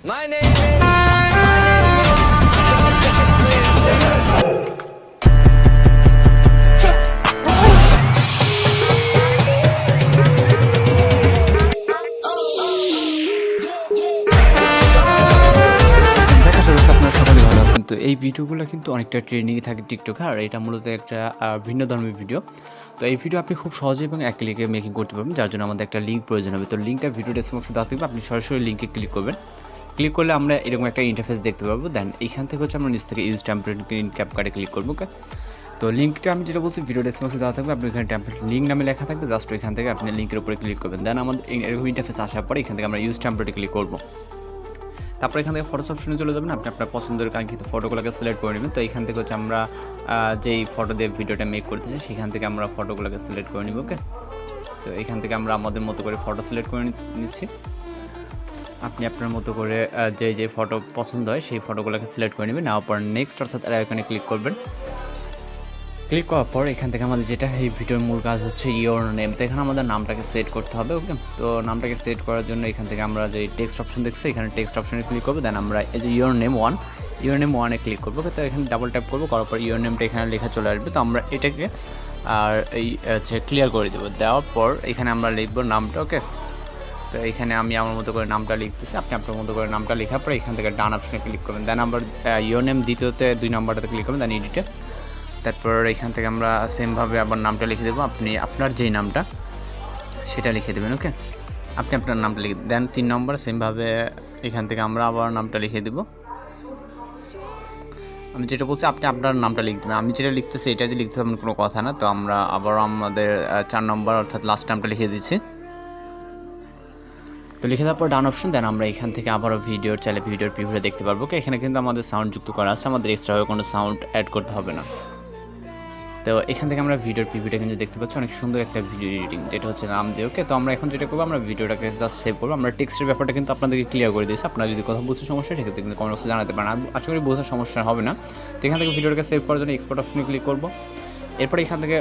My name is. My name is. আপনারা সকলে ভালো আছেন। তো এই ভিডিওগুলো কিন্তু অনেকটা ট্রেন্ডিংয়ে থাকে টিকটকে, আর এটা মূলত একটা ভিন্ন ধর্মের ভিডিও। তো এই ভিডিও আপনি খুব সহজে এবং এক ক্লিকে মেকিং করতে পারবেন, যার জন্য আমাদের একটা লিঙ্ক প্রয়োজন হবে। তো লিঙ্কটা ভিডিও ডেসক্রিপশনে দেওয়া থাকবে, আপনি সরাসরি লিঙ্কে ক্লিক করবেন। ক্লিক করলে আমরা এরকম একটা ইন্টারফেস দেখতে পারবো। দেন এইখান থেকে হচ্ছে আমরা নিচ থেকে ইউজ টেমপ্লেট ইন ক্যাপকাটে ক্লিক করবো। ওকে, তো লিঙ্কটা আমি যেটা বলছি ভিডিও ডেসক্রিপশনে দেওয়া থাকবে, আপনি এখানে টেমপ্লেট লিঙ্ক নামে লেখা থাকবে, জাস্ট ওইখান থেকে আপনি লিঙ্কের উপরে ক্লিক করবেন। দেন আমাদের এরকম ইন্টারফেস আসার পরে এখান থেকে আমরা ইউজ টেমপ্লেটে ক্লিক করবো। তারপর এখান থেকে ফটোস অপশনে চলে যাবেন, আপনি আপনার পছন্দের কাঙ্ক্ষিত ফটোগুলোকে সিলেক্ট করে নেবেন। তো এখান থেকে হচ্ছে আমরা যেই ফটো দিয়ে ভিডিওটা মেক করতেছি সেখান থেকে আমরা ফটোগুলোকে সিলেক্ট করে নিব। ওকে, তো এখান থেকে আমরা আমাদের মতো করে ফটো সিলেক্ট করে নিচ্ছি। আপনি আপনার মতো করে যে ফটো পছন্দ হয় সেই ফটোগুলোকে সিলেক্ট করে নেবেন। নেওয়ার পর নেক্সট অর্থাৎ এখানে ক্লিক করবেন। ক্লিক করার পর এখান থেকে আমাদের যেটা এই ভিডিওর মূল কাজ হচ্ছে ইওর নেম। তো এখানে আমাদের নামটাকে সেট করতে হবে। ওকে, তো নামটাকে সেট করার জন্য এখান থেকে আমরা যে টেক্সট অপশন দেখছি এখানে টেক্সট অপশনে ক্লিক করবো। দেন আমরা এই যে ইওর নেম ওয়ানে ক্লিক করবো। তো এখানে ডাবল ট্যাপ করবো, করার পর ইওর নেমটা এখানে লেখা চলে আসবে। তো আমরা এটাকে আর এই হচ্ছে ক্লিয়ার করে দেবো। দেওয়ার পর এখানে আমরা লিখবো নামটা। ওকে, তো এখানে আমি আমার মতো করে নামটা লিখতেছি, আপনি আপনার মতো করে নামটা লেখার পর এখান থেকে ডান অপশনে ক্লিক করবেন। দেন আমরা ইওর নেম দ্বিতীয়তে 2 নম্বরটাতে ক্লিক করবেন, দেন এডিটে। তারপর এখান থেকে আমরা সেমভাবে আবার নামটা লিখে দেবো, আপনি আপনার যেই নামটা সেটা লিখে দেবেন। ওকে, আপনি আপনার নামটা লিখে দেন 3 নম্বর সেমভাবে এখান থেকে আমরা আবার নামটা লিখে দেবো। আমি যেটা বলছি আপনি আপনার নামটা লিখে দেবেন, আমি যেটা লিখতেছি এটা যে লিখতে হবে কোনো কথা না। তো আমরা আবার আমাদের 4 নম্বর অর্থাৎ লাস্ট নামটা লিখে দিচ্ছি। তো লিখে দেওয়ার পর ডান অপশন, দেন আমরা এখান থেকে আবারও ভিডিওর প্রিভিউটা দেখতে পারবো। এখানে কিন্তু আমাদের সাউন্ড যুক্ত করা আছে, আমাদের এক্সট্রাভাবে কোনো সাউন্ড অ্যাড করতে হবে না। তো এখান থেকে আমরা ভিডিওর প্রিভিউটা কিন্তু দেখতে পাচ্ছি, অনেক সুন্দর একটা ভিডিও এডিটিং, যেটা হচ্ছে নাম দিয়ে। ওকে, তো আমরা এখন যেটা করবো আমরা ভিডিওটাকে জাস্ট সেভ করবো। আমরা টেক্সটের ব্যাপারটা কিন্তু আপনাদেরকে ক্লিয়ার করে দিয়েছি। আপনারা যদি কথা বুঝতে সমস্যা সেক্ষেত্রে কিন্তু কমেন্ট বক্সে জানাতে পারেন, আশা করি বোঝার সমস্যা হবে না। তো এখান থেকে ভিডিওটাকে সেভ করার জন্য এক্সপোর্ট অপশনে ক্লিক করবো। এরপর এখান থেকে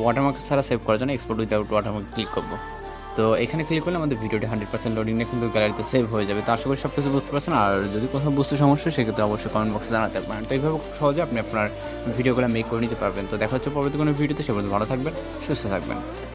ওয়াটারমার্ক ছাড়া সেভ করার জন্য এক্সপোর্ট উইদাউট ওয়াটারমার্ক ক্লিক করবো। তো এখানে ক্লিক করলে আমাদের ভিডিওটা 100% লোডিং নিয়ে কিন্তু গ্যালারিতে সেভ হয়ে যাবে। তো আশা করি সব কিছু বুঝতে পারছেন, আর যদি কোথাও বুঝতে সমস্যা সেক্ষেত্রে অবশ্যই কমেন্ট বক্সে জানাতে পারেন। তো এইভাবে খুব সহজে আপনি আপনার ভিডিওগুলো মেক করে নিতে পারবেন। তো দেখা হচ্ছে পরবর্তী কোনো ভিডিওতে, সে পর্যন্ত ভালো থাকবেন, সুস্থ থাকবেন।